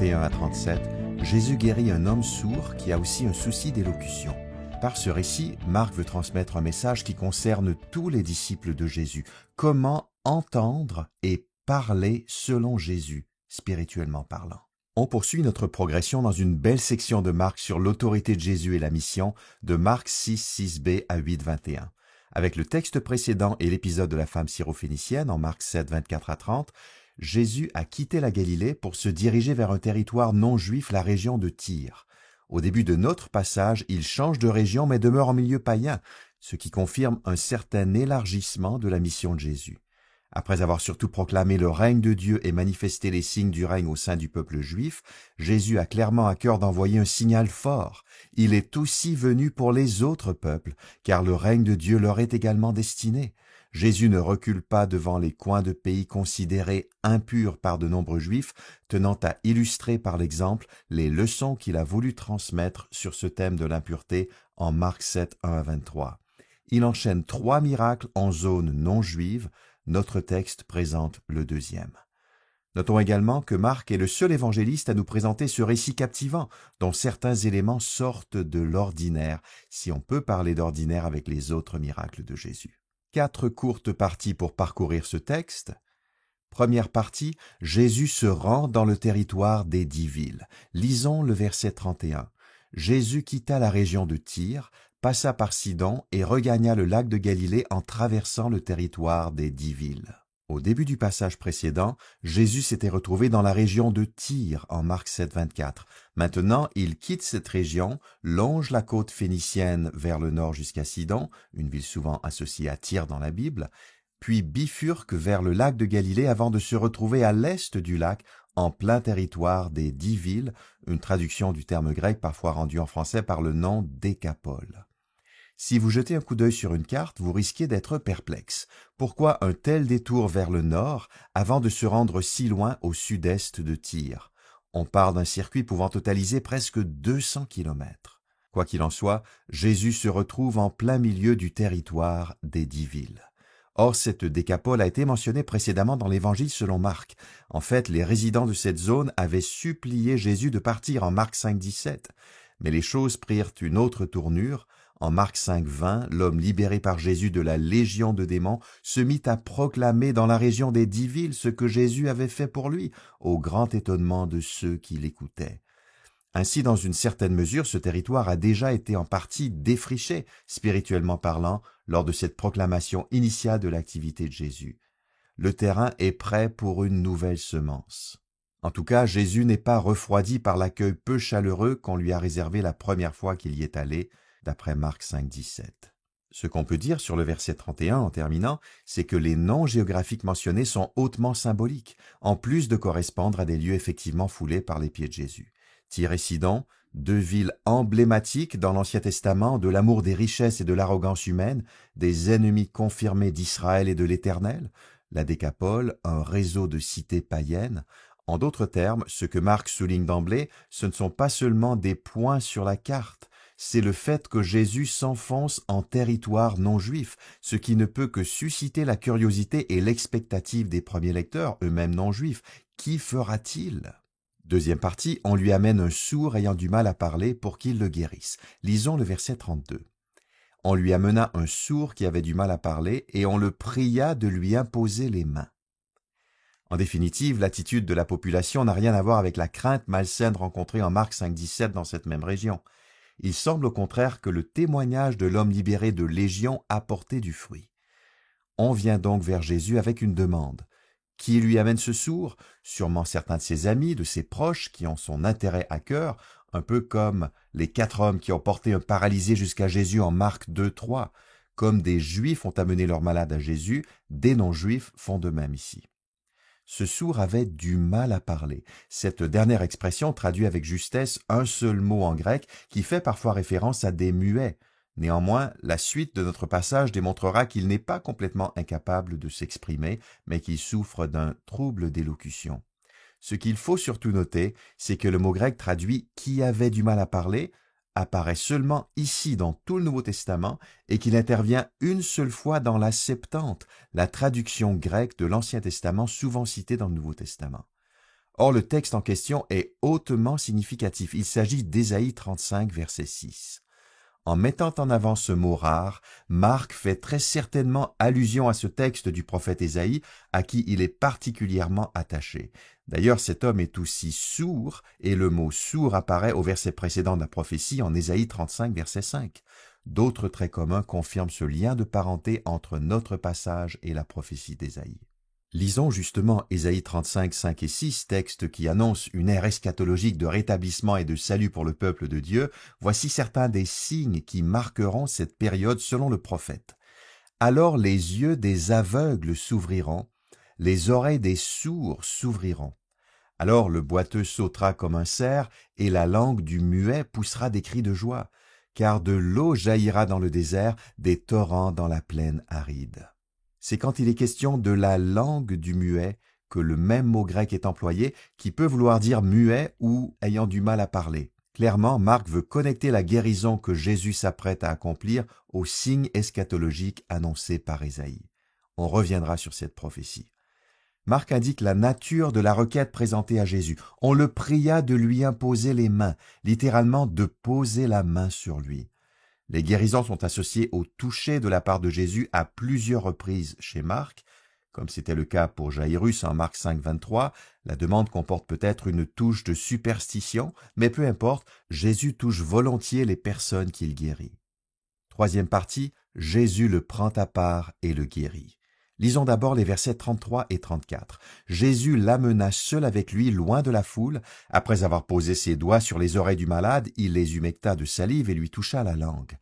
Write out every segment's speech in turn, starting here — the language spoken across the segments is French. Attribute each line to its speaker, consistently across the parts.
Speaker 1: 31 à 37, Jésus guérit un homme sourd qui a aussi un souci d'élocution. Par ce récit, Marc veut transmettre un message qui concerne tous les disciples de Jésus. Comment entendre et parler selon Jésus, spirituellement parlant. On poursuit notre progression dans une belle section de Marc sur l'autorité de Jésus et la mission, de Marc 6b à 8:21. Avec le texte précédent et l'épisode de la femme syrophénicienne en Marc 7:24 à 30, Jésus a quitté la Galilée pour se diriger vers un territoire non juif, la région de Tyr. Au début de notre passage, il change de région mais demeure en milieu païen, ce qui confirme un certain élargissement de la mission de Jésus. Après avoir surtout proclamé le règne de Dieu et manifesté les signes du règne au sein du peuple juif, Jésus a clairement à cœur d'envoyer un signal fort. Il est aussi venu pour les autres peuples, car le règne de Dieu leur est également destiné. Jésus ne recule pas devant les coins de pays considérés impurs par de nombreux juifs, tenant à illustrer par l'exemple les leçons qu'il a voulu transmettre sur ce thème de l'impureté en Marc 7, 1 à 23. Il enchaîne 3 miracles en zone non juive. Notre texte présente le deuxième. Notons également que Marc est le seul évangéliste à nous présenter ce récit captivant, dont certains éléments sortent de l'ordinaire, si on peut parler d'ordinaire avec les autres miracles de Jésus. 4 courtes parties pour parcourir ce texte. Première partie, Jésus se rend dans le territoire des 10 villes. Lisons le verset 31. Jésus quitta la région de Tyr, passa par Sidon et regagna le lac de Galilée en traversant le territoire des 10 villes. Au début du passage précédent, Jésus s'était retrouvé dans la région de Tyr en Marc 7:24. Maintenant, il quitte cette région, longe la côte phénicienne vers le nord jusqu'à Sidon, une ville souvent associée à Tyr dans la Bible, puis bifurque vers le lac de Galilée avant de se retrouver à l'est du lac, en plein territoire des 10 villes, une traduction du terme grec parfois rendu en français par le nom Décapole. Si vous jetez un coup d'œil sur une carte, vous risquez d'être perplexe. Pourquoi un tel détour vers le nord avant de se rendre si loin au sud-est de Tyr? On part d'un circuit pouvant totaliser presque 200 kilomètres. Quoi qu'il en soit, Jésus se retrouve en plein milieu du territoire des 10 villes. Or, cette décapole a été mentionnée précédemment dans l'Évangile selon Marc. En fait, les résidents de cette zone avaient supplié Jésus de partir en Marc 5:17. Mais les choses prirent une autre tournure. En Marc 5:20, l'homme libéré par Jésus de la légion de démons se mit à proclamer dans la région des 10 villes ce que Jésus avait fait pour lui, au grand étonnement de ceux qui l'écoutaient. Ainsi, dans une certaine mesure, ce territoire a déjà été en partie défriché, spirituellement parlant, lors de cette proclamation initiale de l'activité de Jésus. Le terrain est prêt pour une nouvelle semence. En tout cas, Jésus n'est pas refroidi par l'accueil peu chaleureux qu'on lui a réservé la première fois qu'il y est allé, d'après Marc 5:17. Ce qu'on peut dire sur le verset 31 en terminant, c'est que les noms géographiques mentionnés sont hautement symboliques, en plus de correspondre à des lieux effectivement foulés par les pieds de Jésus. Tyr et Sidon, 2 villes emblématiques dans l'Ancien Testament de l'amour des richesses et de l'arrogance humaine, des ennemis confirmés d'Israël et de l'Éternel, la Décapole, un réseau de cités païennes. En d'autres termes, ce que Marc souligne d'emblée, ce ne sont pas seulement des points sur la carte, c'est le fait que Jésus s'enfonce en territoire non juif, ce qui ne peut que susciter la curiosité et l'expectative des premiers lecteurs, eux-mêmes non juifs. Qui fera-t-il? Deuxième partie, on lui amène un sourd ayant du mal à parler pour qu'il le guérisse. Lisons le verset 32. On lui amena un sourd qui avait du mal à parler et on le pria de lui imposer les mains. En définitive, l'attitude de la population n'a rien à voir avec la crainte malsaine rencontrée en Marc 5:17 dans cette même région. Il semble au contraire que le témoignage de l'homme libéré de légion a porté du fruit. On vient donc vers Jésus avec une demande. Qui lui amène ce sourd? Sûrement certains de ses amis, de ses proches, qui ont son intérêt à cœur, un peu comme les 4 hommes qui ont porté un paralysé jusqu'à Jésus en Marc 2:3. Comme des Juifs ont amené leur malade à Jésus, des non-Juifs font de même ici. Ce sourd avait du mal à parler. Cette dernière expression traduit avec justesse un seul mot en grec qui fait parfois référence à des muets. Néanmoins, la suite de notre passage démontrera qu'il n'est pas complètement incapable de s'exprimer, mais qu'il souffre d'un trouble d'élocution. Ce qu'il faut surtout noter, c'est que le mot grec traduit « qui avait du mal à parler » apparaît seulement ici dans tout le Nouveau Testament et qu'il intervient une seule fois dans la Septante, la traduction grecque de l'Ancien Testament souvent citée dans le Nouveau Testament. Or, le texte en question est hautement significatif. Il s'agit d'Ésaïe 35, verset 6. En mettant en avant ce mot rare, Marc fait très certainement allusion à ce texte du prophète Ésaïe, à qui il est particulièrement attaché. D'ailleurs, cet homme est aussi sourd, et le mot sourd apparaît au verset précédent de la prophétie en Ésaïe 35, verset 5. D'autres traits communs confirment ce lien de parenté entre notre passage et la prophétie d'Ésaïe. Lisons justement Ésaïe 35, 5 et 6, texte qui annonce une ère eschatologique de rétablissement et de salut pour le peuple de Dieu. Voici certains des signes qui marqueront cette période selon le prophète. Alors les yeux des aveugles s'ouvriront, les oreilles des sourds s'ouvriront. Alors le boiteux sautera comme un cerf, et la langue du muet poussera des cris de joie, car de l'eau jaillira dans le désert, des torrents dans la plaine aride. C'est quand il est question de la langue du muet que le même mot grec est employé, qui peut vouloir dire muet ou ayant du mal à parler. Clairement, Marc veut connecter la guérison que Jésus s'apprête à accomplir aux signes eschatologiques annoncés par Ésaïe. On reviendra sur cette prophétie. Marc indique la nature de la requête présentée à Jésus. On le pria de lui imposer les mains, littéralement de poser la main sur lui. Les guérisons sont associées au toucher de la part de Jésus à plusieurs reprises chez Marc, comme c'était le cas pour Jairus en Marc 5, 23. La demande comporte peut-être une touche de superstition, mais peu importe, Jésus touche volontiers les personnes qu'il guérit. Troisième partie, Jésus le prend à part et le guérit. Lisons d'abord les versets 33 et 34. Jésus l'amena seul avec lui, loin de la foule. Après avoir posé ses doigts sur les oreilles du malade, il les humecta de salive et lui toucha la langue.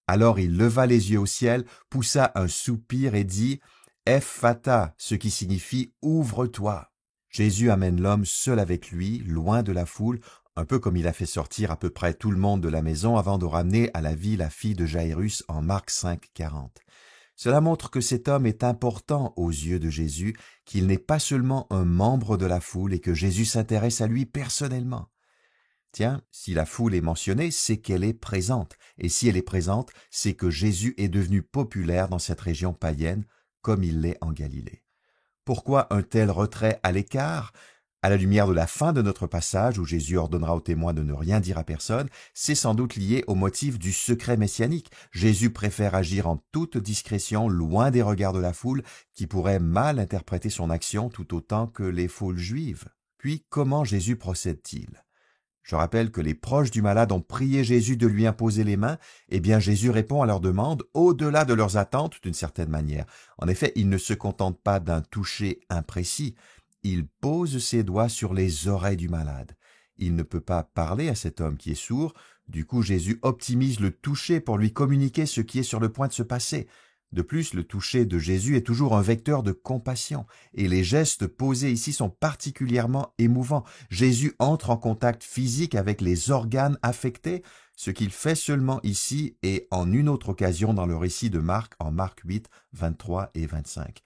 Speaker 1: Alors il leva les yeux au ciel, poussa un soupir et dit « Ephphatha », ce qui signifie « Ouvre-toi ». Jésus amène l'homme seul avec lui, loin de la foule, un peu comme il a fait sortir à peu près tout le monde de la maison avant de ramener à la vie la fille de Jairus en Marc 5, 40. Cela montre que cet homme est important aux yeux de Jésus, qu'il n'est pas seulement un membre de la foule et que Jésus s'intéresse à lui personnellement. Tiens, si la foule est mentionnée, c'est qu'elle est présente. Et si elle est présente, c'est que Jésus est devenu populaire dans cette région païenne, comme il l'est en Galilée. Pourquoi un tel retrait à l'écart ? À la lumière de la fin de notre passage, où Jésus ordonnera aux témoins de ne rien dire à personne, c'est sans doute lié au motif du secret messianique. Jésus préfère agir en toute discrétion, loin des regards de la foule, qui pourrait mal interpréter son action tout autant que les foules juives. Puis, comment Jésus procède-t-il ? Je rappelle que les proches du malade ont prié Jésus de lui imposer les mains. Eh bien, Jésus répond à leur demande au-delà de leurs attentes d'une certaine manière. En effet, il ne se contente pas d'un toucher imprécis. Il pose ses doigts sur les oreilles du malade. Il ne peut pas parler à cet homme qui est sourd. Du coup, Jésus optimise le toucher pour lui communiquer ce qui est sur le point de se passer. De plus, le toucher de Jésus est toujours un vecteur de compassion, et les gestes posés ici sont particulièrement émouvants. Jésus entre en contact physique avec les organes affectés, ce qu'il fait seulement ici et en une autre occasion dans le récit de Marc, en Marc 8, 23 et 25.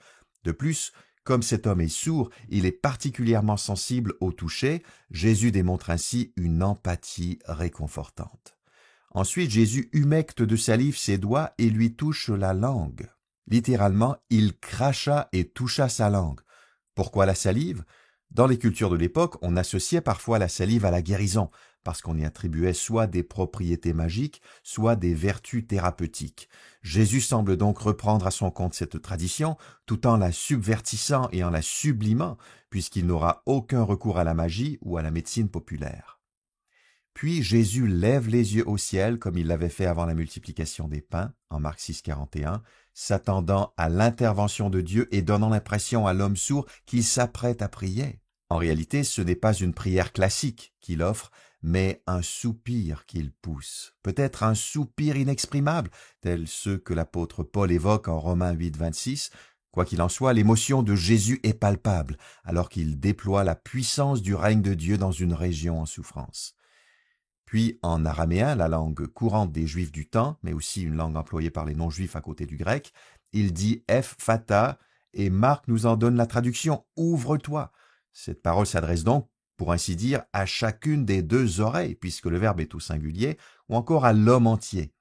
Speaker 1: De plus, comme cet homme est sourd, il est particulièrement sensible au toucher. Jésus démontre ainsi une empathie réconfortante. Ensuite, Jésus humecte de salive ses doigts et lui touche la langue. Littéralement, il cracha et toucha sa langue. Pourquoi la salive ? Dans les cultures de l'époque, on associait parfois la salive à la guérison, parce qu'on y attribuait soit des propriétés magiques, soit des vertus thérapeutiques. Jésus semble donc reprendre à son compte cette tradition, tout en la subvertissant et en la sublimant, puisqu'il n'aura aucun recours à la magie ou à la médecine populaire. Puis Jésus lève les yeux au ciel, comme il l'avait fait avant la multiplication des pains, en Marc 6, 41, s'attendant à l'intervention de Dieu et donnant l'impression à l'homme sourd qu'il s'apprête à prier. En réalité, ce n'est pas une prière classique qu'il offre, mais un soupir qu'il pousse, peut-être un soupir inexprimable, tels ceux que l'apôtre Paul évoque en Romains 8, 26. Quoi qu'il en soit, l'émotion de Jésus est palpable, alors qu'il déploie la puissance du règne de Dieu dans une région en souffrance. Puis, en araméen, la langue courante des Juifs du temps, mais aussi une langue employée par les non-juifs à côté du grec, il dit « Ephphatha » et Marc nous en donne la traduction « Ouvre-toi ». Cette parole s'adresse donc, pour ainsi dire, à chacune des deux oreilles, puisque le verbe est au singulier, ou encore à l'homme entier.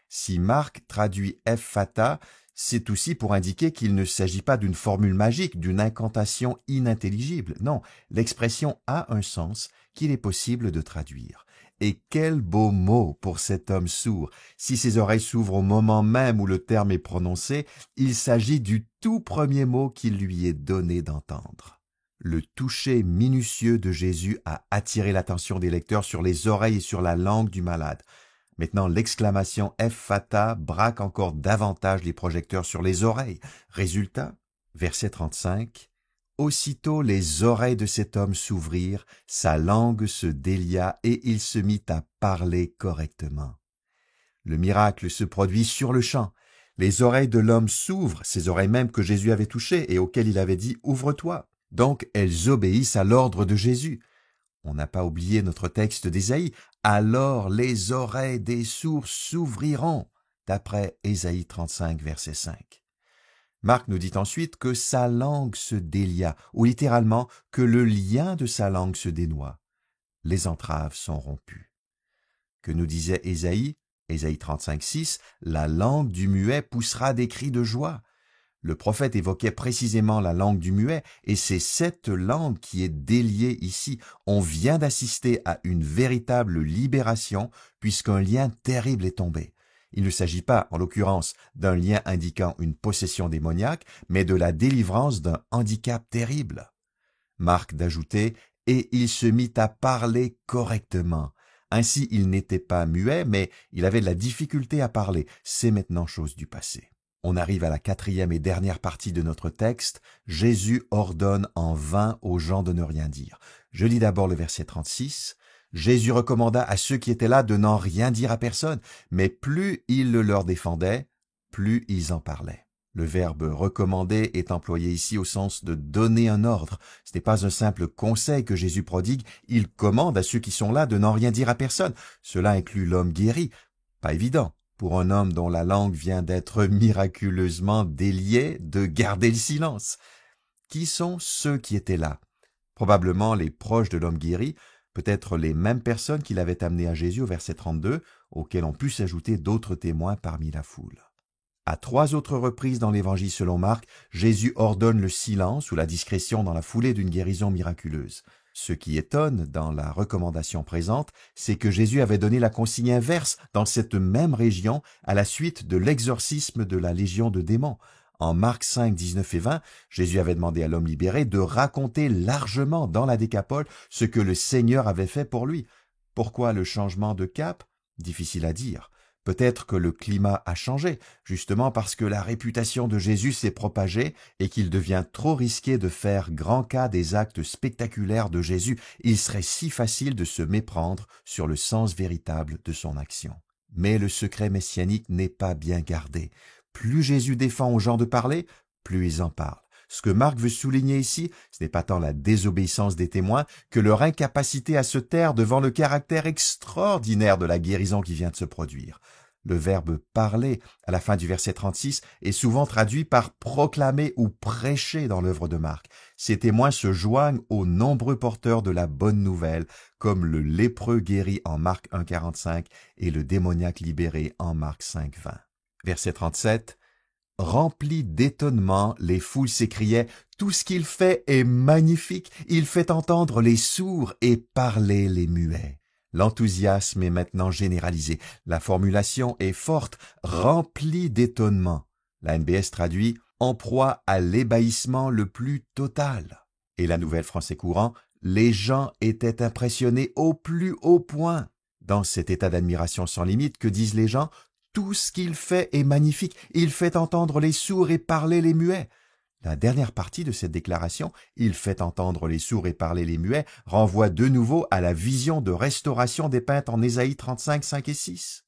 Speaker 1: Si Marc traduit Ephphatha, c'est aussi pour indiquer qu'il ne s'agit pas d'une formule magique, d'une incantation inintelligible. Non, l'expression a un sens qu'il est possible de traduire. Et quel beau mot pour cet homme sourd! Si ses oreilles s'ouvrent au moment même où le terme est prononcé, il s'agit du tout premier mot qu'il lui est donné d'entendre. Le toucher minutieux de Jésus a attiré l'attention des lecteurs sur les oreilles et sur la langue du malade. Maintenant, l'exclamation « Ephphatha » braque encore davantage les projecteurs sur les oreilles. Résultat, verset 35, « Aussitôt les oreilles de cet homme s'ouvrirent, sa langue se délia et il se mit à parler correctement. » Le miracle se produit sur le champ. Les oreilles de l'homme s'ouvrent, ces oreilles mêmes que Jésus avait touchées et auxquelles il avait dit « Ouvre-toi ». Donc, elles obéissent à l'ordre de Jésus. On n'a pas oublié notre texte d'Ésaïe. « Alors les oreilles des sourds s'ouvriront » d'après Ésaïe 35, verset 5. Marc nous dit ensuite que sa langue se délia, ou littéralement que le lien de sa langue se dénoua. Les entraves sont rompues. Que nous disait Ésaïe 35, 6, « La langue du muet poussera des cris de joie ». Le prophète évoquait précisément la langue du muet, et c'est cette langue qui est déliée ici. On vient d'assister à une véritable libération, puisqu'un lien terrible est tombé. Il ne s'agit pas, en l'occurrence, d'un lien indiquant une possession démoniaque, mais de la délivrance d'un handicap terrible. Marc d'ajouter « Et il se mit à parler correctement ». Ainsi, il n'était pas muet, mais il avait de la difficulté à parler. C'est maintenant chose du passé. On arrive à la 4e et dernière partie de notre texte. Jésus ordonne en vain aux gens de ne rien dire. Je lis d'abord le verset 36. Jésus recommanda à ceux qui étaient là de n'en rien dire à personne, mais plus il le leur défendait, plus ils en parlaient. Le verbe recommander est employé ici au sens de donner un ordre. Ce n'est pas un simple conseil que Jésus prodigue, il commande à ceux qui sont là de n'en rien dire à personne. Cela inclut l'homme guéri. Pas évident pour un homme dont la langue vient d'être miraculeusement déliée, de garder le silence. Qui sont ceux qui étaient là? Probablement les proches de l'homme guéri, peut-être les mêmes personnes qui l'avaient amené à Jésus au verset 32, auxquelles ont pu s'ajouter d'autres témoins parmi la foule. À 3 autres reprises dans l'Évangile selon Marc, Jésus ordonne le silence ou la discrétion dans la foulée d'une guérison miraculeuse. Ce qui étonne dans la recommandation présente, c'est que Jésus avait donné la consigne inverse dans cette même région à la suite de l'exorcisme de la légion de démons. En Marc 5, 19 et 20, Jésus avait demandé à l'homme libéré de raconter largement dans la Décapole ce que le Seigneur avait fait pour lui. Pourquoi le changement de cap? Difficile à dire. Peut-être que le climat a changé, justement parce que la réputation de Jésus s'est propagée et qu'il devient trop risqué de faire grand cas des actes spectaculaires de Jésus. Il serait si facile de se méprendre sur le sens véritable de son action. Mais le secret messianique n'est pas bien gardé. Plus Jésus défend aux gens de parler, plus ils en parlent. Ce que Marc veut souligner ici, ce n'est pas tant la désobéissance des témoins que leur incapacité à se taire devant le caractère extraordinaire de la guérison qui vient de se produire. Le verbe « parler » à la fin du verset 36 est souvent traduit par « proclamer » ou « prêcher » dans l'œuvre de Marc. Ces témoins se joignent aux nombreux porteurs de la bonne nouvelle, comme le lépreux guéri en Marc 1,45 et le démoniaque libéré en Marc 5,20. Verset 37. Remplis d'étonnement, les foules s'écriaient « Tout ce qu'il fait est magnifique, il fait entendre les sourds et parler les muets. » L'enthousiasme est maintenant généralisé. La formulation est forte, remplie d'étonnement. La NBS traduit « en proie à l'ébahissement le plus total ». Et la Nouvelle Français courant « les gens étaient impressionnés au plus haut point ». Dans cet état d'admiration sans limite, que disent les gens? Tout ce qu'il fait est magnifique, il fait entendre les sourds et parler les muets. La dernière partie de cette déclaration, il fait entendre les sourds et parler les muets, renvoie de nouveau à la vision de restauration dépeinte en Ésaïe 35, 5 et 6.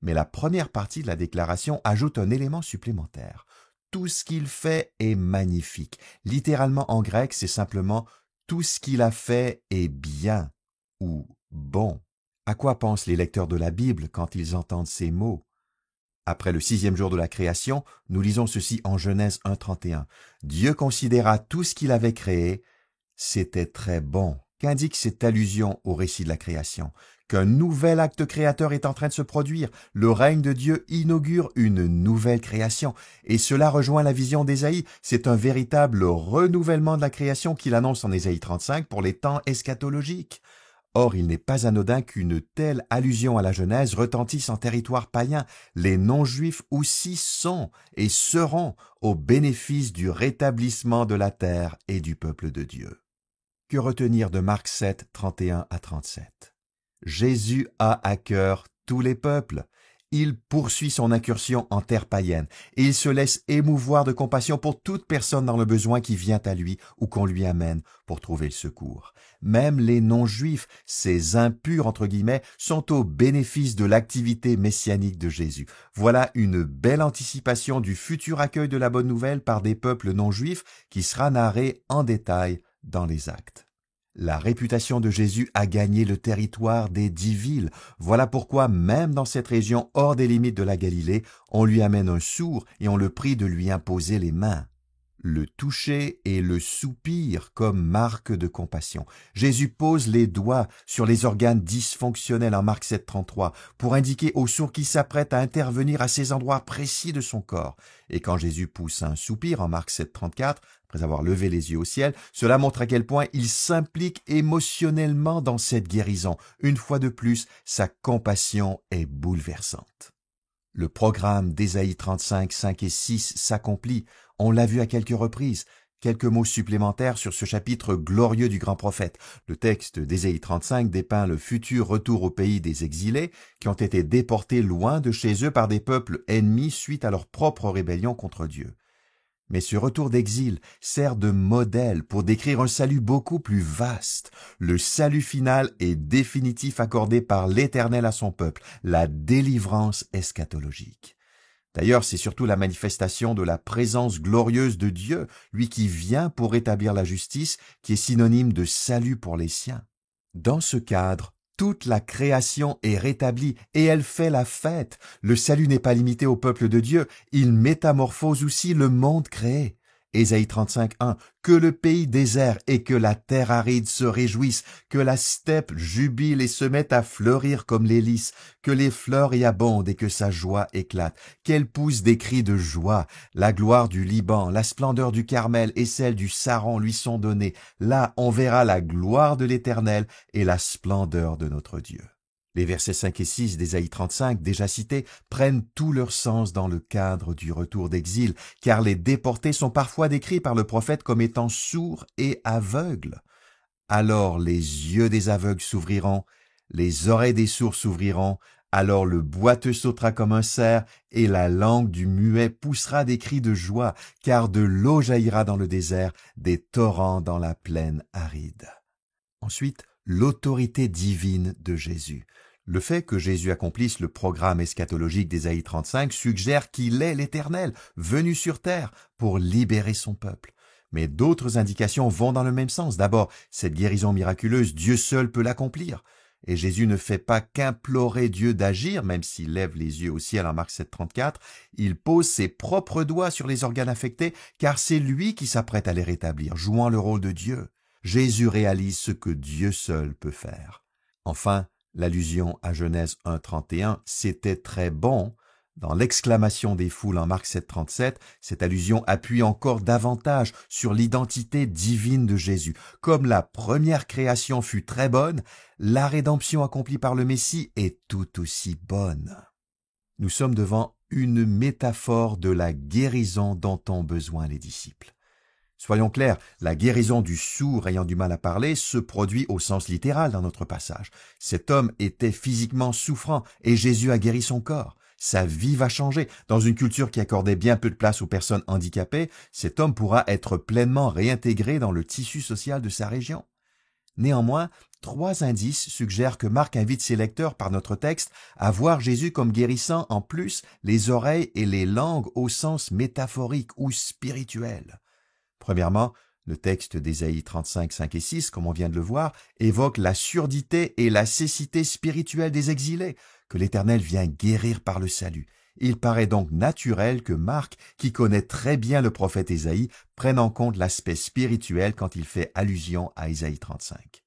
Speaker 1: Mais la première partie de la déclaration ajoute un élément supplémentaire. Tout ce qu'il fait est magnifique. Littéralement en grec, c'est simplement tout ce qu'il a fait est bien ou bon. À quoi pensent les lecteurs de la Bible quand ils entendent ces mots? Après le 6e jour de la création, nous lisons ceci en Genèse 1,31. Dieu considéra tout ce qu'il avait créé, c'était très bon. Qu'indique cette allusion au récit de la création? qu'un nouvel acte créateur est en train de se produire. Le règne de Dieu inaugure une nouvelle création. Et cela rejoint la vision d'Ésaïe. C'est un véritable renouvellement de la création qu'il annonce en Ésaïe 35 pour les temps eschatologiques. Or, il n'est pas anodin qu'une telle allusion à la Genèse retentisse en territoire païen. Les non-juifs aussi sont et seront au bénéfice du rétablissement de la terre et du peuple de Dieu. Que retenir de Marc 7, 31 à 37? Jésus a à cœur tous les peuples. Il poursuit son incursion en terre païenne et il se laisse émouvoir de compassion pour toute personne dans le besoin qui vient à lui ou qu'on lui amène pour trouver le secours. Même les non-juifs, ces impurs entre guillemets, sont au bénéfice de l'activité messianique de Jésus. Voilà une belle anticipation du futur accueil de la bonne nouvelle par des peuples non-juifs qui sera narré en détail dans les Actes. La réputation de Jésus a gagné le territoire des 10 villes. Voilà pourquoi, même dans cette région hors des limites de la Galilée, on lui amène un sourd et on le prie de lui imposer les mains. Le toucher et le soupir comme marque de compassion. Jésus pose les doigts sur les organes dysfonctionnels en Marc 7, 33 pour indiquer au sourd qui s'apprête à intervenir à ces endroits précis de son corps. Et quand Jésus pousse un soupir en Marc 7, 34, après avoir levé les yeux au ciel, cela montre à quel point il s'implique émotionnellement dans cette guérison. Une fois de plus, sa compassion est bouleversante. Le programme d'Ésaïe 35, 5 et 6 s'accomplit. On l'a vu à quelques reprises. Quelques mots supplémentaires sur ce chapitre glorieux du grand prophète. Le texte d'Ésaïe 35 dépeint le futur retour au pays des exilés qui ont été déportés loin de chez eux par des peuples ennemis suite à leur propre rébellion contre Dieu. Mais ce retour d'exil sert de modèle pour décrire un salut beaucoup plus vaste, le salut final et définitif accordé par l'Éternel à son peuple, la délivrance eschatologique. D'ailleurs, c'est surtout la manifestation de la présence glorieuse de Dieu, lui qui vient pour rétablir la justice, qui est synonyme de salut pour les siens. Dans ce cadre, toute la création est rétablie et elle fait la fête. Le salut n'est pas limité au peuple de Dieu, il métamorphose aussi le monde créé. Ésaïe 35, 1. Que le pays désert et que la terre aride se réjouissent, que la steppe jubile et se mette à fleurir comme les lys, que les fleurs y abondent et que sa joie éclate, qu'elle pousse des cris de joie. La gloire du Liban, la splendeur du Carmel et celle du Saron lui sont données. Là, on verra la gloire de l'Éternel et la splendeur de notre Dieu. Les versets 5 et 6 d'Ésaïe 35, déjà cités, prennent tout leur sens dans le cadre du retour d'exil, car les déportés sont parfois décrits par le prophète comme étant sourds et aveugles. Alors les yeux des aveugles s'ouvriront, les oreilles des sourds s'ouvriront, alors le boiteux sautera comme un cerf, et la langue du muet poussera des cris de joie, car de l'eau jaillira dans le désert, des torrents dans la plaine aride. Ensuite, l'autorité divine de Jésus. Le fait que Jésus accomplisse le programme eschatologique d'Ésaïe 35 suggère qu'il est l'Éternel, venu sur terre pour libérer son peuple. Mais d'autres indications vont dans le même sens. D'abord, cette guérison miraculeuse, Dieu seul peut l'accomplir. Et Jésus ne fait pas qu'implorer Dieu d'agir, même s'il lève les yeux au ciel en Marc 7, 34. Il pose ses propres doigts sur les organes affectés, car c'est lui qui s'apprête à les rétablir, jouant le rôle de Dieu. Jésus réalise ce que Dieu seul peut faire. Enfin, l'allusion à Genèse 1, 31, c'était très bon. Dans l'exclamation des foules en Marc 7, 37, cette allusion appuie encore davantage sur l'identité divine de Jésus. Comme la première création fut très bonne, la rédemption accomplie par le Messie est tout aussi bonne. Nous sommes devant une métaphore de la guérison dont ont besoin les disciples. Soyons clairs, la guérison du sourd ayant du mal à parler se produit au sens littéral dans notre passage. Cet homme était physiquement souffrant et Jésus a guéri son corps. Sa vie va changer. Dans une culture qui accordait bien peu de place aux personnes handicapées, cet homme pourra être pleinement réintégré dans le tissu social de sa région. Néanmoins, 3 indices suggèrent que Marc invite ses lecteurs par notre texte à voir Jésus comme guérissant en plus les oreilles et les langues au sens métaphorique ou spirituel. Premièrement, le texte d'Ésaïe 35, 5 et 6, comme on vient de le voir, évoque la surdité et la cécité spirituelle des exilés, que l'Éternel vient guérir par le salut. Il paraît donc naturel que Marc, qui connaît très bien le prophète Ésaïe, prenne en compte l'aspect spirituel quand il fait allusion à Ésaïe 35.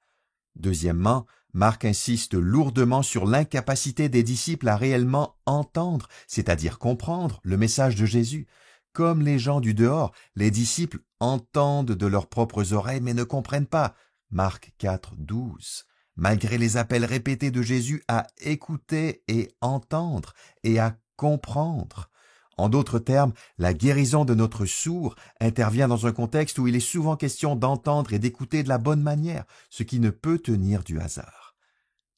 Speaker 1: Deuxièmement, Marc insiste lourdement sur l'incapacité des disciples à réellement entendre, c'est-à-dire comprendre, le message de Jésus. Comme les gens du dehors, les disciples entendent de leurs propres oreilles mais ne comprennent pas. Marc 4, 12. Malgré les appels répétés de Jésus à écouter et entendre et à comprendre. En d'autres termes, la guérison de notre sourd intervient dans un contexte où il est souvent question d'entendre et d'écouter de la bonne manière, ce qui ne peut tenir du hasard.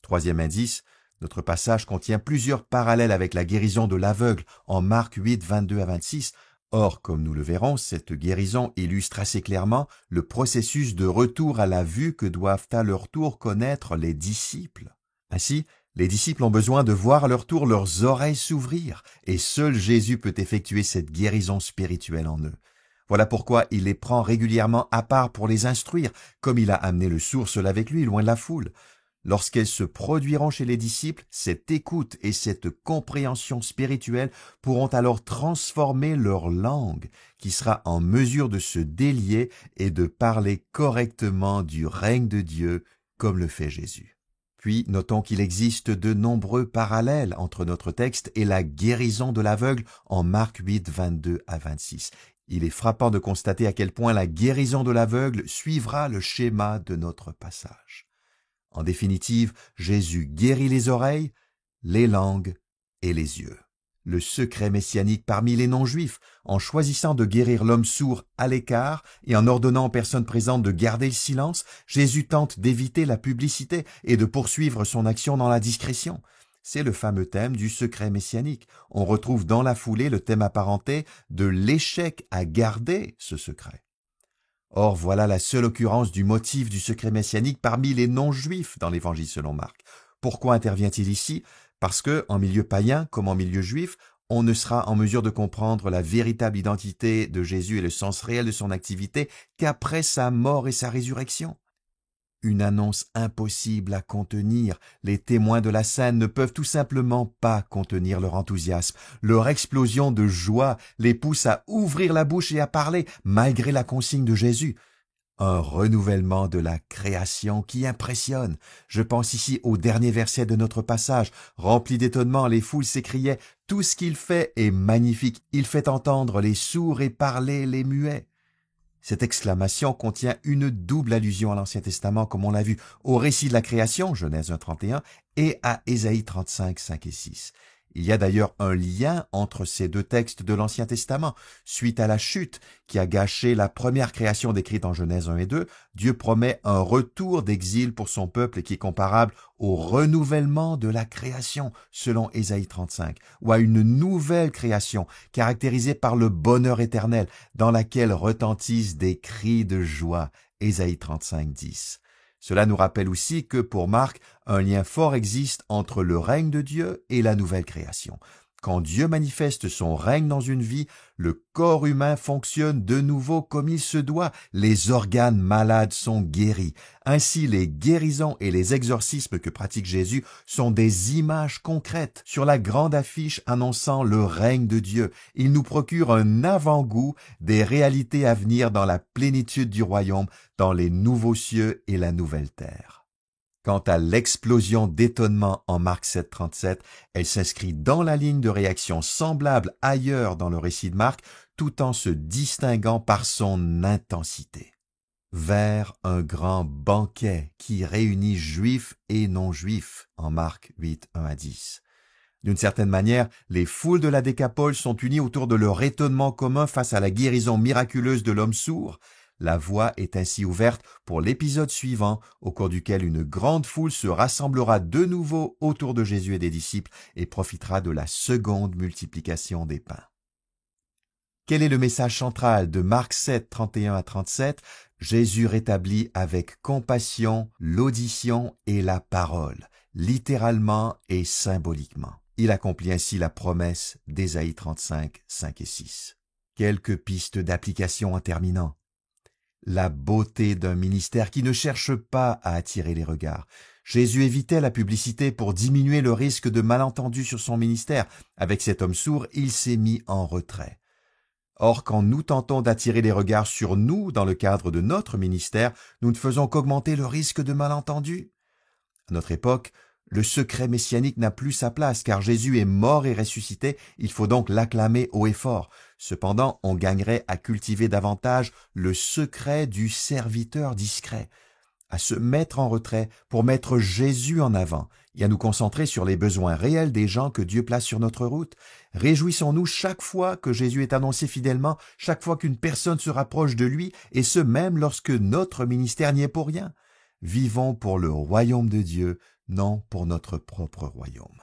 Speaker 1: Troisième indice, notre passage contient plusieurs parallèles avec la guérison de l'aveugle en Marc 8, 22 à 26. Or, comme nous le verrons, cette guérison illustre assez clairement le processus de retour à la vue que doivent à leur tour connaître les disciples. Ainsi, les disciples ont besoin de voir à leur tour leurs oreilles s'ouvrir, et seul Jésus peut effectuer cette guérison spirituelle en eux. Voilà pourquoi il les prend régulièrement à part pour les instruire, comme il a amené le sourd seul avec lui, loin de la foule. Lorsqu'elles se produiront chez les disciples, cette écoute et cette compréhension spirituelle pourront alors transformer leur langue, qui sera en mesure de se délier et de parler correctement du règne de Dieu, comme le fait Jésus. Puis, notons qu'il existe de nombreux parallèles entre notre texte et la guérison de l'aveugle en Marc 8, 22 à 26. Il est frappant de constater à quel point la guérison de l'aveugle suivra le schéma de notre passage. En définitive, Jésus guérit les oreilles, les langues et les yeux. Le secret messianique parmi les non-juifs, en choisissant de guérir l'homme sourd à l'écart et en ordonnant aux personnes présentes de garder le silence, Jésus tente d'éviter la publicité et de poursuivre son action dans la discrétion. C'est le fameux thème du secret messianique. On retrouve dans la foulée le thème apparenté de l'échec à garder ce secret. Or, voilà la seule occurrence du motif du secret messianique parmi les non-juifs dans l'Évangile selon Marc. Pourquoi intervient-il ici? Parce que, en milieu païen comme en milieu juif, on ne sera en mesure de comprendre la véritable identité de Jésus et le sens réel de son activité qu'après sa mort et sa résurrection. Une annonce impossible à contenir. Les témoins de la scène ne peuvent tout simplement pas contenir leur enthousiasme. Leur explosion de joie les pousse à ouvrir la bouche et à parler, malgré la consigne de Jésus. Un renouvellement de la création qui impressionne. Je pense ici au dernier verset de notre passage. Rempli d'étonnement, les foules s'écriaient « Tout ce qu'il fait est magnifique. Il fait entendre les sourds et parler les muets. » Cette exclamation contient une double allusion à l'Ancien Testament, comme on l'a vu, au récit de la création, Genèse 1, 31, et à Ésaïe 35, 5 et 6. Il y a d'ailleurs un lien entre ces deux textes de l'Ancien Testament. Suite à la chute qui a gâché la première création décrite en Genèse 1 et 2, Dieu promet un retour d'exil pour son peuple qui est comparable au renouvellement de la création, selon Ésaïe 35, ou à une nouvelle création caractérisée par le bonheur éternel, dans laquelle retentissent des cris de joie, Ésaïe 35, 10. Cela nous rappelle aussi que pour Marc, un lien fort existe entre le règne de Dieu et la nouvelle création. Quand Dieu manifeste son règne dans une vie, le corps humain fonctionne de nouveau comme il se doit. Les organes malades sont guéris. Ainsi, les guérisons et les exorcismes que pratique Jésus sont des images concrètes sur la grande affiche annonçant le règne de Dieu. Il nous procure un avant-goût des réalités à venir dans la plénitude du royaume, dans les nouveaux cieux et la nouvelle terre. Quant à l'explosion d'étonnement en Marc 7, 37, elle s'inscrit dans la ligne de réaction semblable ailleurs dans le récit de Marc, tout en se distinguant par son intensité. Vers un grand banquet qui réunit juifs et non-juifs en Marc 8, 1 à 10. D'une certaine manière, les foules de la Décapole sont unies autour de leur étonnement commun face à la guérison miraculeuse de l'homme sourd. La voie est ainsi ouverte pour l'épisode suivant, au cours duquel une grande foule se rassemblera de nouveau autour de Jésus et des disciples et profitera de la seconde multiplication des pains. Quel est le message central de Marc 7, 31 à 37? Jésus rétablit avec compassion l'audition et la parole, littéralement et symboliquement. Il accomplit ainsi la promesse d'Ésaïe 35, 5 et 6. Quelques pistes d'application en terminant. La beauté d'un ministère qui ne cherche pas à attirer les regards. Jésus évitait la publicité pour diminuer le risque de malentendus sur son ministère. Avec cet homme sourd, il s'est mis en retrait. Or, quand nous tentons d'attirer les regards sur nous dans le cadre de notre ministère, nous ne faisons qu'augmenter le risque de malentendus. À notre époque, le secret messianique n'a plus sa place, car Jésus est mort et ressuscité, il faut donc l'acclamer haut et fort. Cependant, on gagnerait à cultiver davantage le secret du serviteur discret, à se mettre en retrait pour mettre Jésus en avant et à nous concentrer sur les besoins réels des gens que Dieu place sur notre route. Réjouissons-nous chaque fois que Jésus est annoncé fidèlement, chaque fois qu'une personne se rapproche de lui, et ce même lorsque notre ministère n'y est pour rien. Vivons pour le royaume de Dieu, non pour notre propre royaume.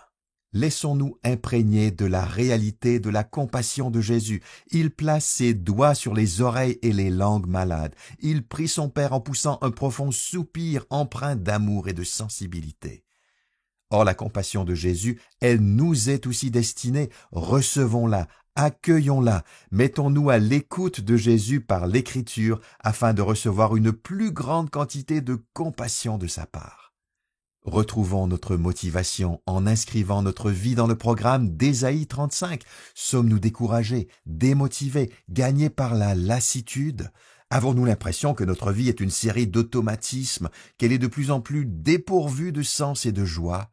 Speaker 1: Laissons-nous imprégner de la réalité de la compassion de Jésus. Il place ses doigts sur les oreilles et les langues malades. Il prie son Père en poussant un profond soupir empreint d'amour et de sensibilité. Or, la compassion de Jésus, elle nous est aussi destinée. Recevons-la, accueillons-la, mettons-nous à l'écoute de Jésus par l'Écriture afin de recevoir une plus grande quantité de compassion de sa part. Retrouvons notre motivation en inscrivant notre vie dans le programme d'Ésaïe 35. Sommes-nous découragés, démotivés, gagnés par la lassitude? Avons-nous l'impression que notre vie est une série d'automatismes, qu'elle est de plus en plus dépourvue de sens et de joie?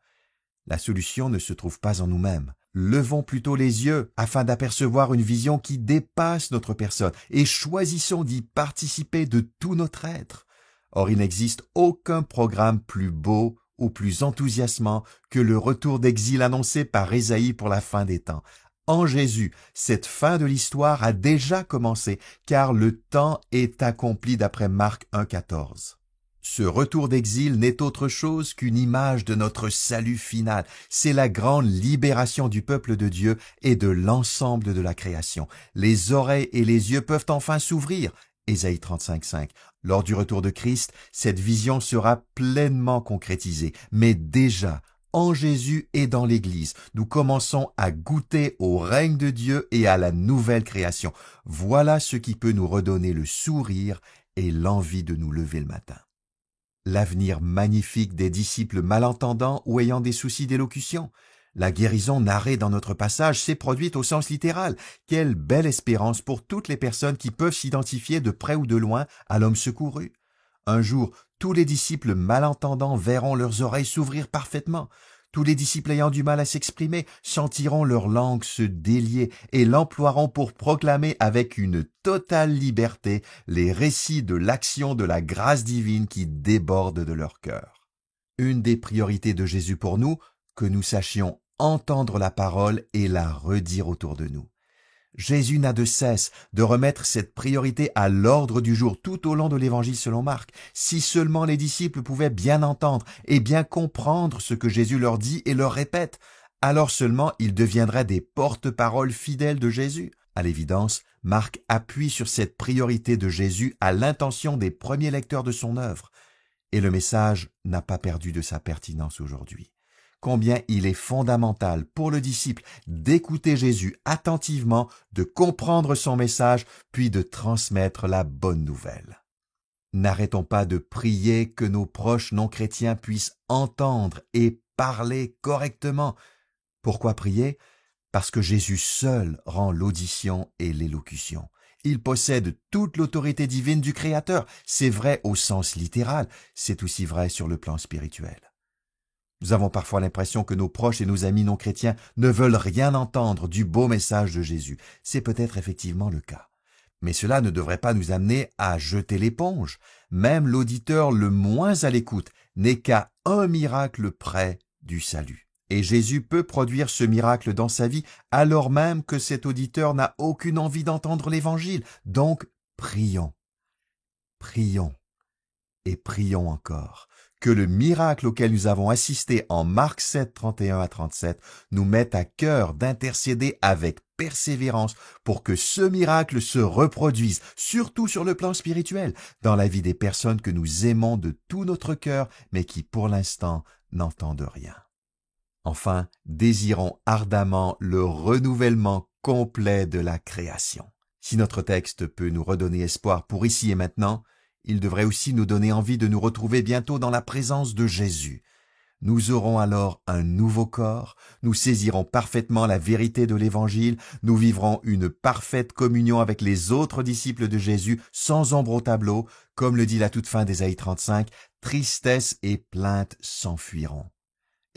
Speaker 1: La solution ne se trouve pas en nous-mêmes. Levons plutôt les yeux afin d'apercevoir une vision qui dépasse notre personne et choisissons d'y participer de tout notre être. Or, il n'existe aucun programme plus beau ou plus enthousiasmant que le retour d'exil annoncé par Ésaïe pour la fin des temps. En Jésus, cette fin de l'histoire a déjà commencé, car le temps est accompli d'après Marc 1,14. Ce retour d'exil n'est autre chose qu'une image de notre salut final. C'est la grande libération du peuple de Dieu et de l'ensemble de la création. Les oreilles et les yeux peuvent enfin s'ouvrir. Ésaïe 35,5. Lors du retour de Christ, cette vision sera pleinement concrétisée. Mais déjà, en Jésus et dans l'Église, nous commençons à goûter au règne de Dieu et à la nouvelle création. Voilà ce qui peut nous redonner le sourire et l'envie de nous lever le matin. L'avenir magnifique des disciples malentendants ou ayant des soucis d'élocution. La guérison narrée dans notre passage s'est produite au sens littéral. Quelle belle espérance pour toutes les personnes qui peuvent s'identifier de près ou de loin à l'homme secouru. Un jour, tous les disciples malentendants verront leurs oreilles s'ouvrir parfaitement. Tous les disciples ayant du mal à s'exprimer sentiront leur langue se délier et l'emploieront pour proclamer avec une totale liberté les récits de l'action de la grâce divine qui déborde de leur cœur. Une des priorités de Jésus pour nous, que nous sachions entendre la parole et la redire autour de nous. Jésus n'a de cesse de remettre cette priorité à l'ordre du jour tout au long de l'Évangile selon Marc. Si seulement les disciples pouvaient bien entendre et bien comprendre ce que Jésus leur dit et leur répète, alors seulement ils deviendraient des porte-paroles fidèles de Jésus. À l'évidence, Marc appuie sur cette priorité de Jésus à l'intention des premiers lecteurs de son œuvre. Et le message n'a pas perdu de sa pertinence aujourd'hui. Combien il est fondamental pour le disciple d'écouter Jésus attentivement, de comprendre son message, puis de transmettre la bonne nouvelle. N'arrêtons pas de prier que nos proches non chrétiens puissent entendre et parler correctement. Pourquoi prier? Parce que Jésus seul rend l'audition et l'élocution. Il possède toute l'autorité divine du Créateur. C'est vrai au sens littéral, c'est aussi vrai sur le plan spirituel. Nous avons parfois l'impression que nos proches et nos amis non chrétiens ne veulent rien entendre du beau message de Jésus. C'est peut-être effectivement le cas. Mais cela ne devrait pas nous amener à jeter l'éponge. Même l'auditeur le moins à l'écoute n'est qu'à un miracle près du salut. Et Jésus peut produire ce miracle dans sa vie alors même que cet auditeur n'a aucune envie d'entendre l'Évangile. Donc, prions. Prions. Et prions encore. Que le miracle auquel nous avons assisté en Marc 7, 31 à 37 nous mette à cœur d'intercéder avec persévérance pour que ce miracle se reproduise, surtout sur le plan spirituel, dans la vie des personnes que nous aimons de tout notre cœur, mais qui pour l'instant n'entendent rien. Enfin, désirons ardemment le renouvellement complet de la création. Si notre texte peut nous redonner espoir pour ici et maintenant, il devrait aussi nous donner envie de nous retrouver bientôt dans la présence de Jésus. Nous aurons alors un nouveau corps, nous saisirons parfaitement la vérité de l'Évangile, nous vivrons une parfaite communion avec les autres disciples de Jésus sans ombre au tableau, comme le dit la toute fin d'Ésaïe 35, tristesse et plainte s'enfuiront.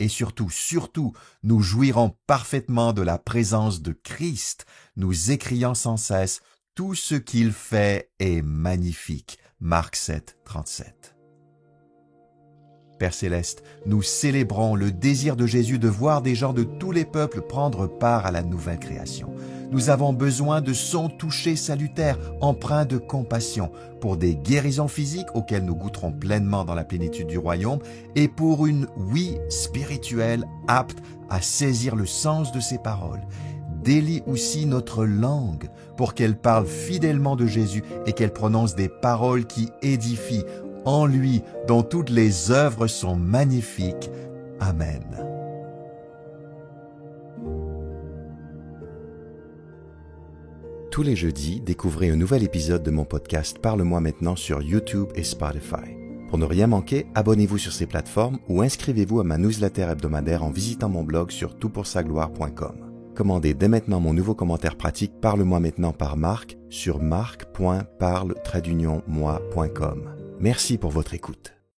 Speaker 1: Et surtout, nous jouirons parfaitement de la présence de Christ, nous écriant sans cesse « Tout ce qu'il fait est magnifique » Marc 7, 37. Père Céleste, nous célébrons le désir de Jésus de voir des gens de tous les peuples prendre part à la nouvelle création. Nous avons besoin de son toucher salutaire, empreint de compassion, pour des guérisons physiques auxquelles nous goûterons pleinement dans la plénitude du royaume, et pour une oui spirituelle apte à saisir le sens de ses paroles. Délie aussi notre langue pour qu'elle parle fidèlement de Jésus et qu'elle prononce des paroles qui édifient en lui, dont toutes les œuvres sont magnifiques. Amen. Tous les jeudis, découvrez un nouvel épisode de mon podcast Parle-moi maintenant sur YouTube et Spotify. Pour ne rien manquer, abonnez-vous sur ces plateformes ou inscrivez-vous à ma newsletter hebdomadaire en visitant mon blog sur toutpoursagloire.com. Commandez dès maintenant mon nouveau commentaire pratique Parle-moi maintenant par Marc sur marc.parle-moi.com. Merci pour votre écoute.